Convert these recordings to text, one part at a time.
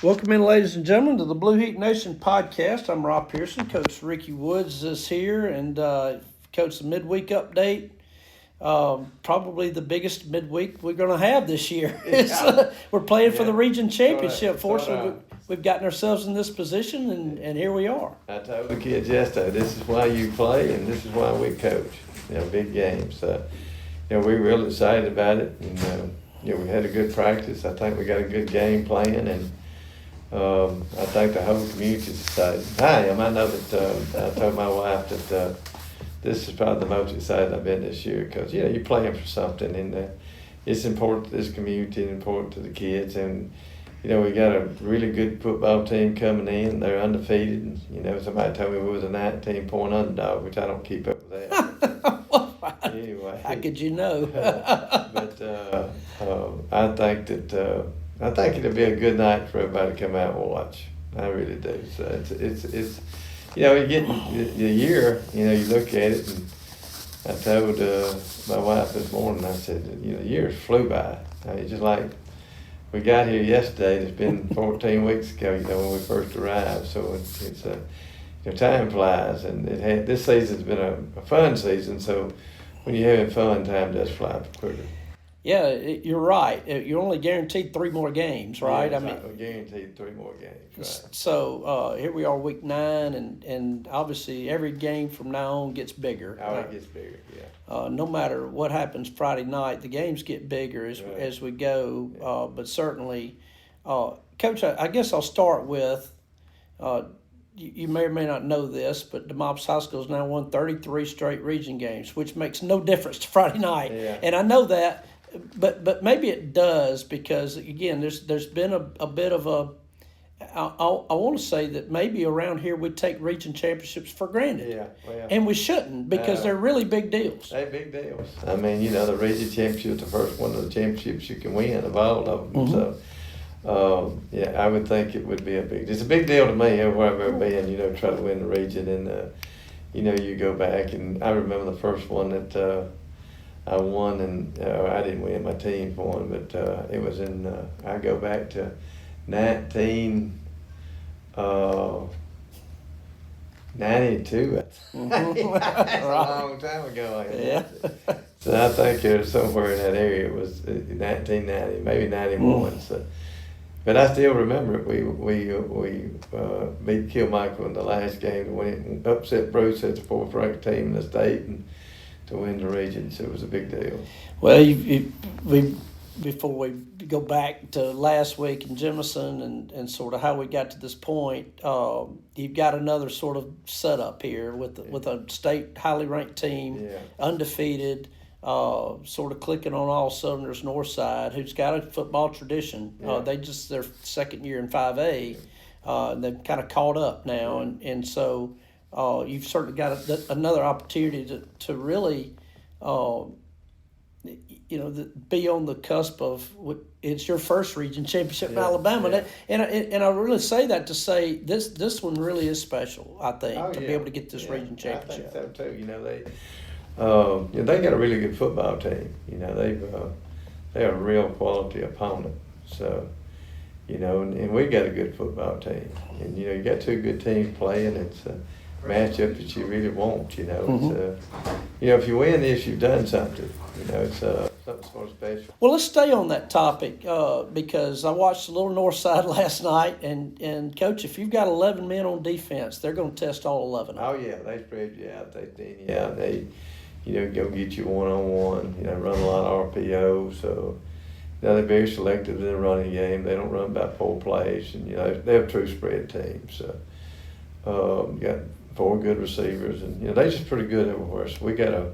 Welcome in, ladies and gentlemen, to the Blue Heat Nation podcast. I'm Rob Pearson. Coach Ricky Woods is here, and Coach, the midweek update. Probably the biggest midweek we're going to have this year. We're playing for the region championship. Fortunately, we've gotten ourselves in this position, and here we are. I told the kids yesterday, this is why you play, and this is why we coach. Big games. We're real excited about it, and we had a good practice. I think we got a good game plan, and I think the whole community is excited. I am. I know that I told my wife that this is probably the most excited I've been this year because, you're playing for something, and it's important to this community and important to the kids. And, we got a really good football team coming in. They're undefeated. Somebody told me we was a 19-point underdog, which I don't keep up with that. Anyway. How could you know? But I think it'll be a good night for everybody to come out and watch. I really do. So it's you get the year, you look at it, and I told my wife this morning, I said, the years flew by. I mean, just like we got here yesterday, it's been 14 weeks ago, when we first arrived. So it's time flies, and this season's been a fun season. So when you're having fun, time does fly quicker. Yeah, you're right. You're only guaranteed 3 more games, right? Yeah, we're guaranteed 3 more games, right. So here we are, week 9, and obviously every game from now on gets bigger. Oh, it gets bigger, yeah. No matter what happens Friday night, the games get bigger as we go. Yeah. But certainly, Coach, I guess I'll start with, you may or may not know this, but Demopolis High School has now won 33 straight region games, which makes no difference to Friday night. Yeah. And I know that. But maybe it does because, again, there's been a bit of a I want to say that maybe around here we take region championships for granted. Yeah, well, and we shouldn't because they're really big deals. They're big deals. I mean, the region championship is the first one of the championships you can win of all of them. Mm-hmm. So, I would think it would be it's a big deal to me everywhere I've ever been, try to win the region. And, you go back, and I remember the first one that I won, and I didn't win, my team won, but it was in, I go back to 1992. That's a long time ago. Yeah. So I think it was somewhere in that area. It was 1990, maybe 91. So, but I still remember it. We beat Kilmichael in the last game to win, upset Bruce as the 4th ranked team in the state, and to win the region, so it was a big deal. Well, before we go back to last week in Jemison and sort of how we got to this point, you've got another sort of setup here with a state highly ranked team, undefeated, sort of clicking on all cylinders. Northside, who's got a football tradition, they just their second year in 5A, and they've kind of caught up now, and so. You've certainly got another opportunity to really, be on the cusp of it's your first region championship in Alabama, and I really say that to say this one really is special. I think to be able to get this region championship. I think so too. They got a really good football team. They're a real quality opponent. So. And we got a good football team, and you got 2 good teams playing. It's a matchup that you really want. Mm-hmm. It's if you win this, you've done something. It's something sort of special. Well, let's stay on that topic because I watched a little Northside last night, and Coach, if you've got 11 men on defense, they're going to test all 11. Oh yeah, they spread you out. They thin you out. They go get you one-on-one. Run a lot of RPO. So. They're very selective in the running game. They don't run about 4 plays, and they're a true spread team. So you got 4 good receivers, and they're just pretty good everywhere. So we got to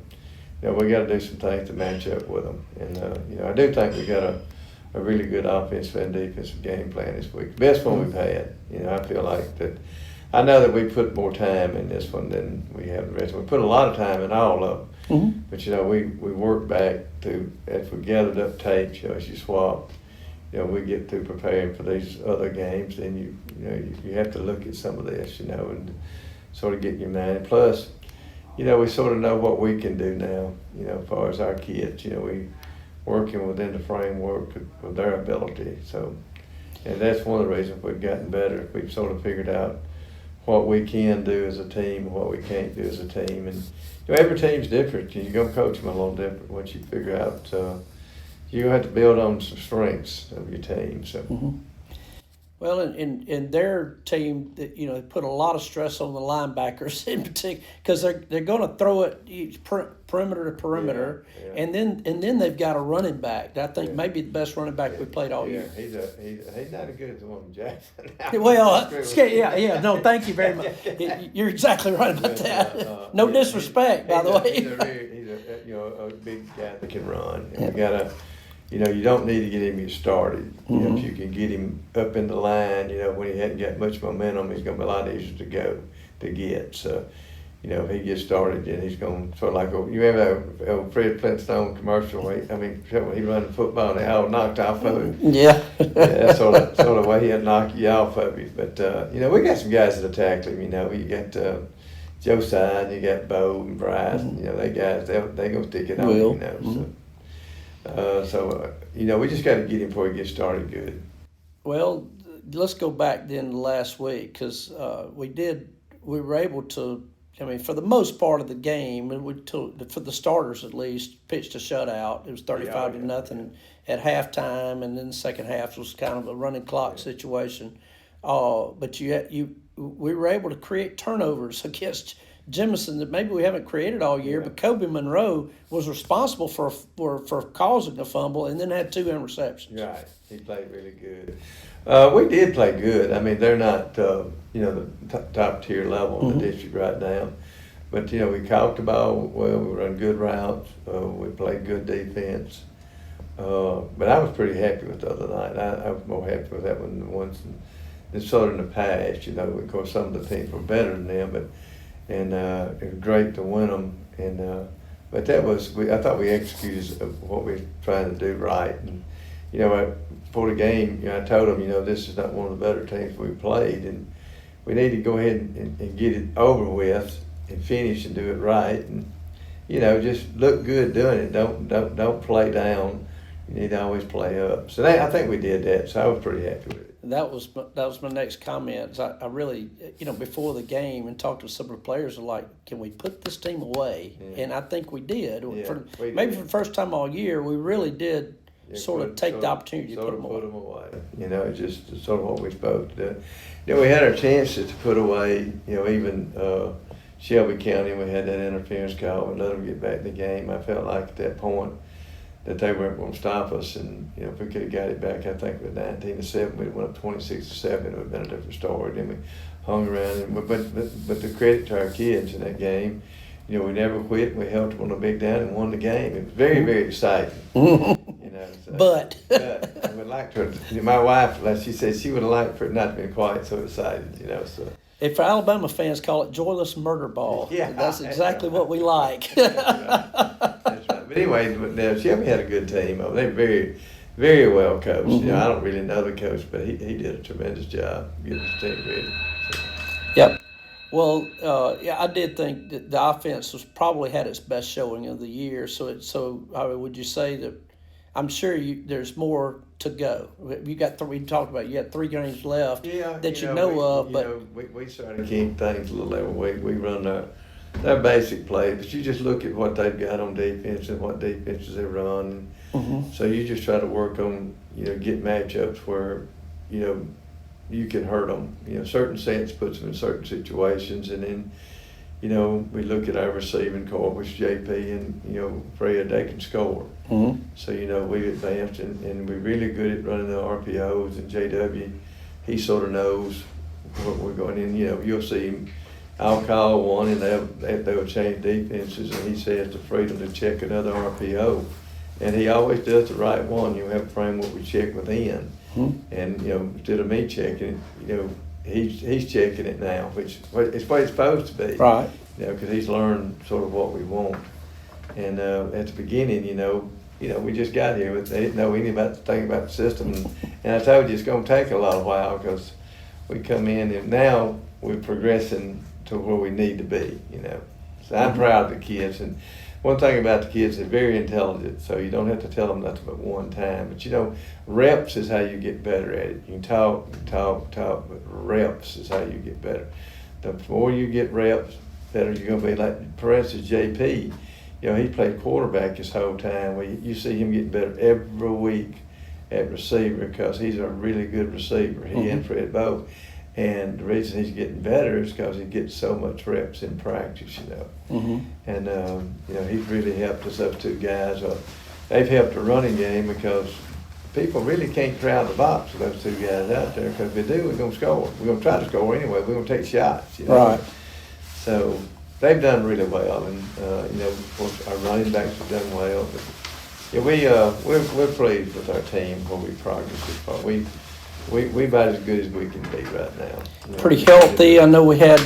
do some things to match up with them. And I do think we got a really good offensive and defensive game plan this week. Best one we've had. I feel like that. I know that we put more time in this one than we have the rest. We put a lot of time in all of them. Mm-hmm. But we work back to, as we gathered up tapes, as you swap, we get through preparing for these other games, then you have to look at some of this, and sort of get your mind. Plus, we sort of know what we can do now, as far as our kids. We working within the framework of their ability. So, And that's one of the reasons we've gotten better. We've sort of figured out what we can do as a team and what we can't do as a team. And every team's different. You're going to coach them a little different once you figure out. You have to build on some strengths of your team. So. Mm-hmm. Well, in their team, they put a lot of stress on the linebackers in particular because they're going to throw it perimeter to perimeter, and then they've got a running back. I think maybe the best running back we played all year. He's not as good as the one Jackson. Well, no, thank you very much. You're exactly right about that. No disrespect, by the way. He's a big guy that can run. And we gotta. You don't need to get him started. If you can get him up in the line, when he hadn't got much momentum, he's going to be a lot easier to get. So, if he gets started, then he's going to sort of like, you remember that Fred Flintstone commercial? He run the football and they all knocked off of him. Yeah. That's sort of the way he'd knock you off of him. But, we got some guys that attack him. You got Josiah, you got Bo and Bryce. They guys, they're going to stick it on him, So. We just got to get him before he gets started good. Well, let's go back then to last week because we were able to, for the most part of the game, and for the starters at least, pitched a shutout. It was 35-0 at halftime, and then the second half was kind of a running clock situation. But we were able to create turnovers against Jemison that maybe we haven't created all year, but Kobe Monroe was responsible for causing a fumble and then had 2 interceptions. Right, he played really good. We did play good. They're not the top tier level in the district right now, but we caught the ball well. We run good routes. We played good defense. But I was pretty happy with the other night. I was more happy with that one than the ones in sort of in the past. Of course, some of the teams were better than them, but. And it was great to win them. And but I thought we executed what we were trying to do right. And before the game, I told them, this is not one of the better teams we played, and we need to go ahead and get it over with and finish and do it right. And just look good doing it. Don't play down. You need to always play up. So I think we did that. So I was pretty happy with it. That was my next comment. I really, before the game and talked to some of the players, like, can we put this team away? Yeah. And I think we did. Maybe for the first time all year, we really did take the opportunity to put them away. It's just sort of what we supposed to do. We had our chances to put away, even Shelby County, we had that interference call and let them get back in the game. I felt like at that point, that they weren't going to stop us, and if we could have got it back, I think with 19-7, we went up 26-7. It would have been a different story. Then we hung around, but the credit to our kids in that game, we never quit. We held them on a big down and won the game. It was very, very exciting. But I would like to. My wife, like she said, she would have liked for it not to be quite so excited. So. If Alabama fans call it joyless murder ball, that's exactly what we like. That's right. But anyway, Shelby had a good team. They're very, very well coached. I don't really know the coach, but he did a tremendous job getting his team ready. So. Yep. Well, I did think that the offense was probably had its best showing of the year. Would you say that? I'm sure there's more to go. You got we talked about. You got 3 games left that you know of. But we started to keep things a little every week. We run their basic play, but you just look at what they've got on defense and what defenses they run. Mm-hmm. So you just try to work on get matchups where you can hurt them. Certain sets puts them in certain situations, and then. We look at our receiving core, which JP and, Fred, they can score. Mm-hmm. So, we've advanced and we're really good at running the RPOs, and JW, he sort of knows what we're going in. You'll see him, I'll call one and they'll change defenses, and he says the freedom to check another RPO. And he always does the right one. You have a framework we check within. Mm-hmm. And, instead of me checking it, he's checking it now, which is what it's supposed to be. Right. Because he's learned sort of what we want. And at the beginning, we just got here, but they didn't know anything about the system. And I told you it's going to take a lot of while because we come in and now we're progressing to where we need to be. So I'm proud of the kids. one thing about the kids, they're very intelligent, so you don't have to tell them nothing but one time. But you know, reps is how you get better at it. You can talk, but reps is how you get better. The more you get reps, better you're going to be. Like, for instance, JP, you know, he played quarterback his whole time. Well, you see him getting better every week at receiver because he's a really good receiver. He and Fred both. And the reason he's getting better is because he gets so much reps in practice, you know. And, you know, he's really helped us, those two guys. They've helped the running game because people really can't crowd the box with those two guys out there, because if they do, we're going to score. We're going to try to score anyway. We're going to take shots, you know. Right. So they've done really well. And, you know, of course, our running backs have done well. But, yeah, we're pleased with our team where we progressed this far. We about as good as we can be right now. You know, pretty healthy. I know we had.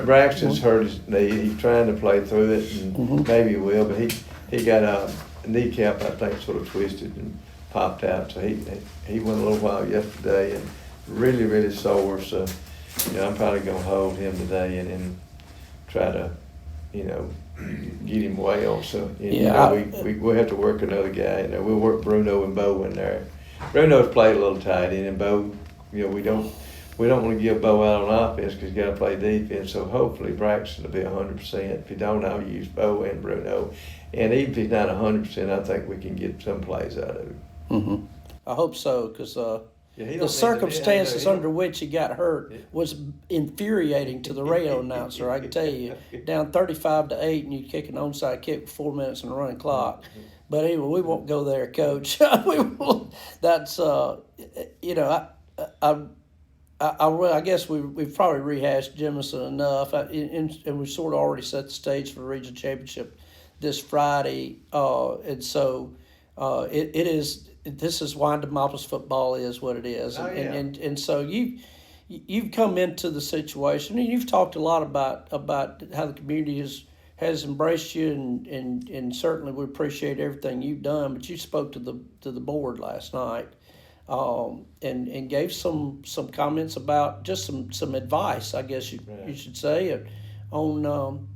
Braxton's hurt his knee. He's trying to play through it, and maybe he will. But he got a kneecap, I think, sort of twisted and popped out. So he went a little while yesterday and really sore. So, you know, I'm probably gonna hold him today and try to, you know, get him well. So you know, we'll have to work another guy. You know, we'll work Bruno and Bo in there. Bruno's played a little tight end, and Bo, you know, we don't want to give Bo out on offense because he's got to play defense. So hopefully Braxton will be 100%. If he don't, I'll use Bo and Bruno. And even if he's not 100%, I think we can get some plays out of him. I hope so, because the circumstances under which he got hurt was infuriating to the radio announcer. I can tell you, down 35-8, and you kick an onside kick with 4 minutes on the running clock. But anyway, we won't go there, Coach. That's you know, I guess we've probably rehashed Jemison enough, and we sort of already set the stage for the regional championship this Friday, and so it is. This is why Demopolis football is what it is, and so you've come into the situation, and you've talked a lot about how the community has embraced you, and certainly we appreciate everything you've done. But you spoke to the board last night, and gave some comments about just some advice, I guess you should say, on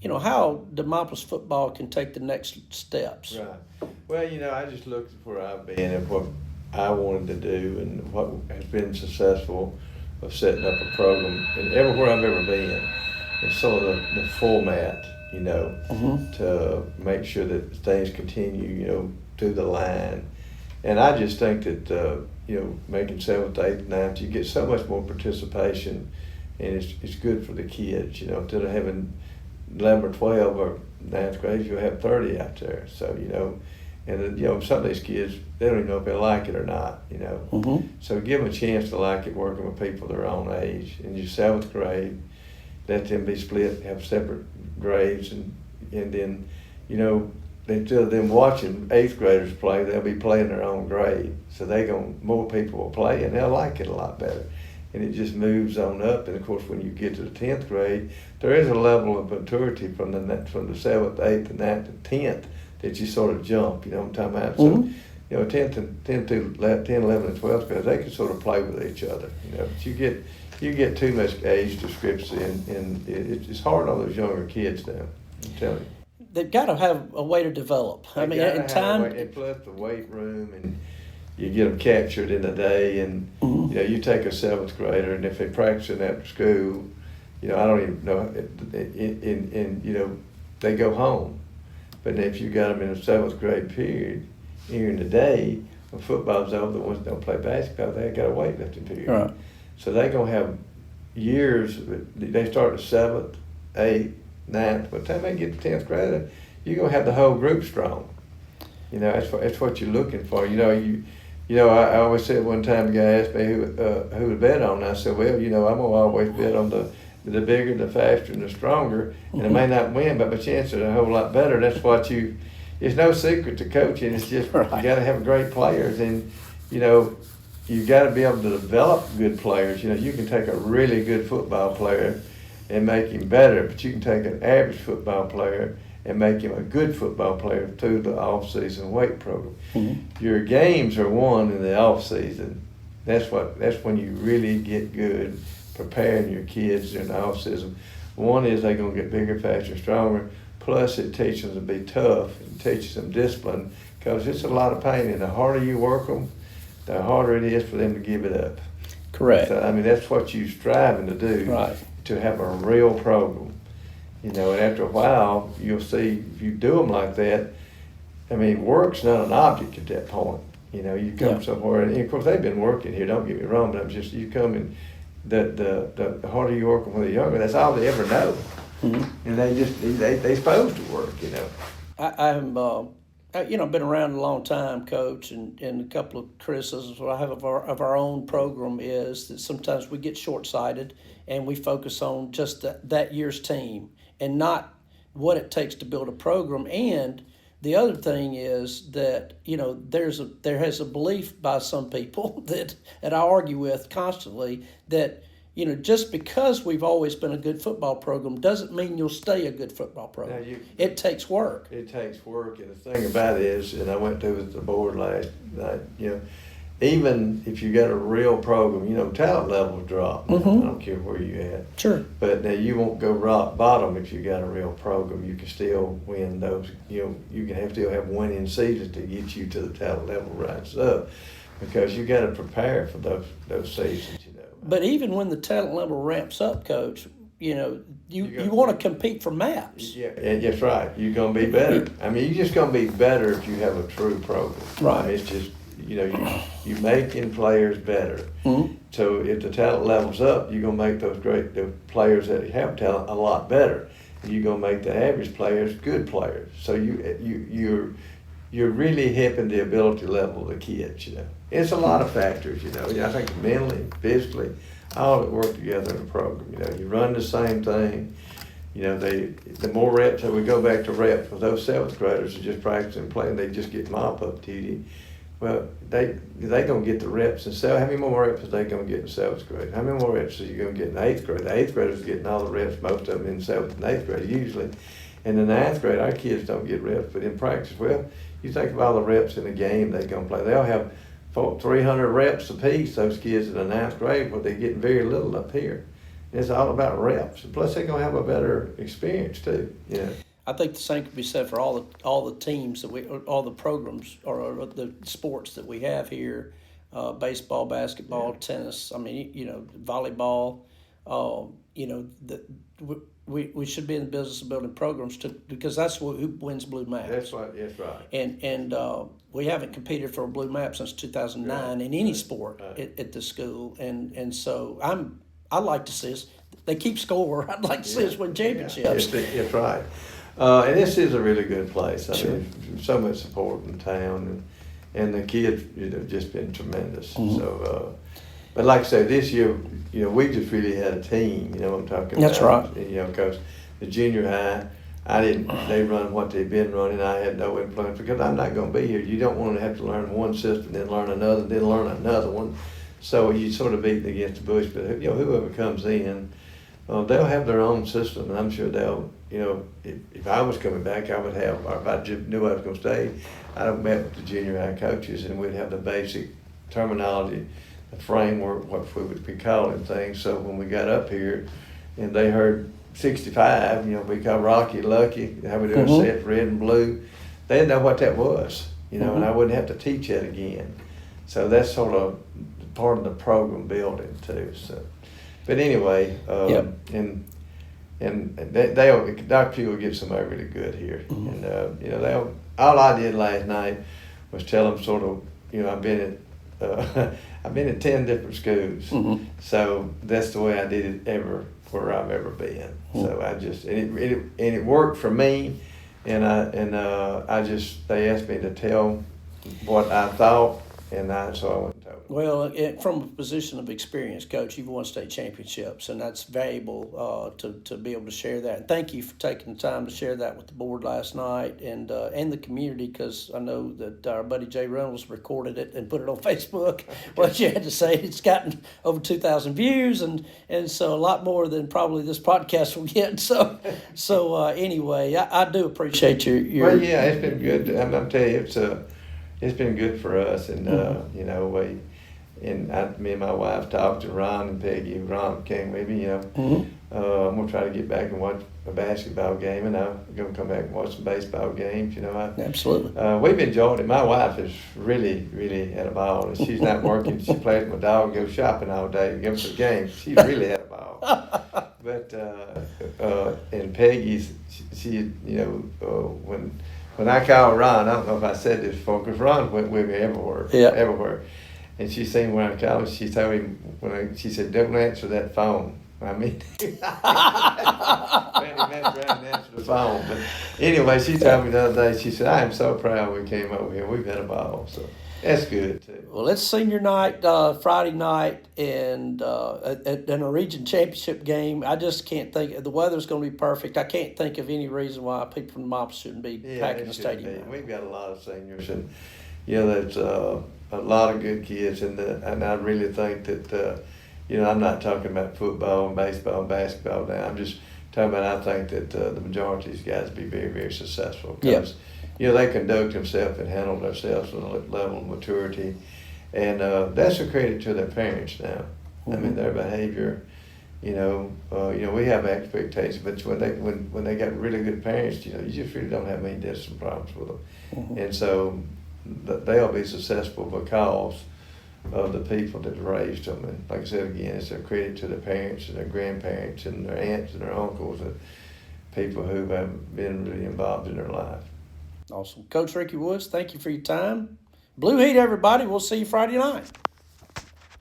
you know, how Demopolis football can take the next steps. Right. Well, you know, I just looked at where I've been and what I wanted to do and what has been successful of setting up a program. And everywhere I've ever been, it's sort of the format, you know, to make sure that things continue, you know, to the line. And I just think that, you know, making 7th, 8th, 9th, you get so much more participation, and it's good for the kids, you know, instead of having 11 or 12 or 9th grade, you'll have 30 out there. So, you know, and, you know, some of these kids, they don't even know if they like it or not, you know. So give them a chance to like it, working with people their own age. In your 7th grade, let them be split, have separate grades, and then, you know, instead of them watching 8th graders play, they'll be playing their own grade. So more people will play, and they'll like it a lot better. And it just moves on up. And of course, when you get to the 10th grade, there is a level of maturity from the 7th, 8th, and 9th, and 10th that you sort of jump. You know what I'm talking about? So, you know, 10 through 11, and 12th grade, they can sort of play with each other. You know, but you get too much age discrepancy, and it's hard on those younger kids now. I'm telling you. They've got to have a way to develop. I mean, in time. And plus the weight room, and you get them captured in a day, and you know, you take a 7th grader, and if they're practicing after school, you know, I don't even know, and you know, they go home. But if you got them in a 7th grade period, here in the day, when football's over, the ones that don't play basketball, they got a weightlifting period. Right. So they're gonna have years. They start at 7th, 8th, 9th. By the time they get to 10th grade, you're gonna have the whole group strong. You know, that's what you're looking for. You know, I always said one time, a guy asked me who to bet on, and I said, well, you know, I'm gonna always bet on the bigger, the faster, and the stronger. And I may not win, but my chances are a whole lot better. That's what it's no secret to coaching. It's just you got to have great players, and you know, you got to be able to develop good players. You know, you can take a really good football player and make him better, but you can take an average football player and make him a good football player through the off-season weight program. Your games are won in the off-season. That's when you really get good preparing your kids in the off-season. One is they're going to get bigger, faster, stronger. plus it teaches them to be tough and teaches them discipline, because it's a lot of pain, and the harder you work them, the harder it is for them to give it up. Correct. So, I mean, that's what you're striving to do, Right. to have a real program. You know, and after a while, you'll see if you do them like that, I mean, work's not an object at that point. You know, you come somewhere, and of course they've been working here, don't get me wrong, but I'm just, you come and the harder you work when they're younger, that's all they ever know. Mm-hmm. And they supposed to work, you know. I am, you know, been around a long time, Coach, and a couple of criticisms I have of our own program is that sometimes we get short-sighted and we focus on just that year's team and not what it takes to build a program. And the other thing is that, you know, there has a belief by some people that I argue with constantly that, you know, just because we've always been a good football program doesn't mean you'll stay a good football program. It takes work. It takes work, and the thing about it is, and I went to with the board last night, you know, even if you got a real program, you know, talent levels drop. Mm-hmm. I don't care where you at. Sure. But now you won't go rock bottom if you got a real program. You can still win those. You know, you can still have winning seasons to get you to the talent level rises up, because you got to prepare for those seasons. You know. But even when the talent level ramps up, Coach, you know, you want to compete for maps. Yeah, that's right. You're gonna be better. I mean, you're just gonna be better if you have a true program. Right. I mean, it's just, you know, you're making players better. Mm-hmm. So if the talent level's up, you're gonna make the players that have talent a lot better. You're gonna make the average players good players. So you're really helping the ability level of the kids. You know, it's a lot of factors. You know, I think mentally, physically, all of it work together in a program. You know, you run the same thing. You know, the more reps, so we go back to reps, with those seventh graders are just practicing playing, they just get mop-up duty. Well, they gonna get the reps and how many more reps are they gonna get in seventh grade? How many more reps are you gonna get in eighth grade? The eighth graders are getting all the reps, most of them in seventh and eighth grade usually. In the ninth grade, our kids don't get reps, but in practice, well, you think of all the reps in the game they're gonna play. They'll have 300 reps apiece, those kids in the ninth grade, but they're getting very little up here. It's all about reps. Plus, they're gonna have a better experience too. You know. I think the same could be said for all the teams all the programs or the sports that we have here, baseball, basketball, tennis. I mean, you know, volleyball. You know, we should be in the business of building programs because that's who wins blue maps. That's right. And we haven't competed for a blue map since 2009 in any sport at the school, and so I'd like to see us. They keep score. I'd like to see us win championships. That's right. And this is a really good place. I mean, so much support in town, and the kids, you know, just been tremendous. Mm-hmm. So, but like I said, this year, you know, we just really had a team. You know what I'm talking That's about? That's right. You know, because the junior high, they run what they've been running. I had no influence because I'm not going to be here. You don't want to have to learn one system, then learn another, then learn another one. So you sort of beating against the bush. But you know, whoever comes in, they'll have their own system, and I'm sure they'll. You know, if I was coming back, I would have. Or if I knew I was going to stay, I'd have met with the junior high coaches, and we'd have the basic terminology, the framework, what we would be calling things. So when we got up here, and they heard 65, you know, we call Rocky Lucky, how we do a set red and blue. They didn't know what that was, you know, and I wouldn't have to teach that again. So that's sort of part of the program building too. So, but anyway, and Dr. Pugh will get somebody really good here. Mm-hmm. And you know, all I did last night was tell them sort of, you know, I've been at 10 different schools, mm-hmm. So that's the way I did it where I've ever been. Mm-hmm. So I just and it worked for me, and they asked me to tell what I thought, and so I went and told them. Well, from a position of experience, Coach, you've won state championships, and that's valuable to be able to share that. And thank you for taking the time to share that with the board last night and the community, because I know that our buddy Jay Reynolds recorded it and put it on Facebook. What you had to say, it's gotten over 2,000 views, and so a lot more than probably this podcast will get. So anyway, I do appreciate your. Well, yeah, it's been good. I'm telling you, it's been good for us, and you know, me and my wife talked to Ron and Peggy. Ron came with me, Mm-hmm. I'm going to try to get back and watch a basketball game, and I'm going to come back and watch some baseball games, Absolutely. We've enjoyed it. My wife has really, really had a ball. And she's not working. She plays with my dog, goes shopping all day, goes to the game. She really had a ball. But, and Peggy's, she when I called Ron, I don't know if I said this before, because Ron went with me everywhere. Yeah. Everywhere. And she seen when I called, she told me, she said, don't answer that phone. I mean, messed around and answered the phone. But anyway, she told me the other day, she said, I am so proud we came over here. We've had a ball. So that's good, too. Well, it's senior night, Friday night, and in a region championship game. I just can't think. The weather's going to be perfect. I can't think of any reason why people from Demopolis shouldn't be packing the stadium. We've got a lot of seniors, and there's a lot of good kids, and I really think that I'm not talking about football and baseball and basketball now. I'm just talking about I think that the majority of these guys be very, very successful because they conduct themselves and handle themselves with a level of maturity, and that's a credit to their parents now. Mm-hmm. I mean, their behavior. We have expectations, but when they got really good parents, you just really don't have any discipline problems with them, mm-hmm. and so they'll be successful because of the people that raised them. And like I said again, it's a credit to their parents and their grandparents and their aunts and their uncles and people who have been really involved in their life. Awesome. Coach Ricky Woods, thank you for your time. Blue Heat, everybody. We'll see you Friday night.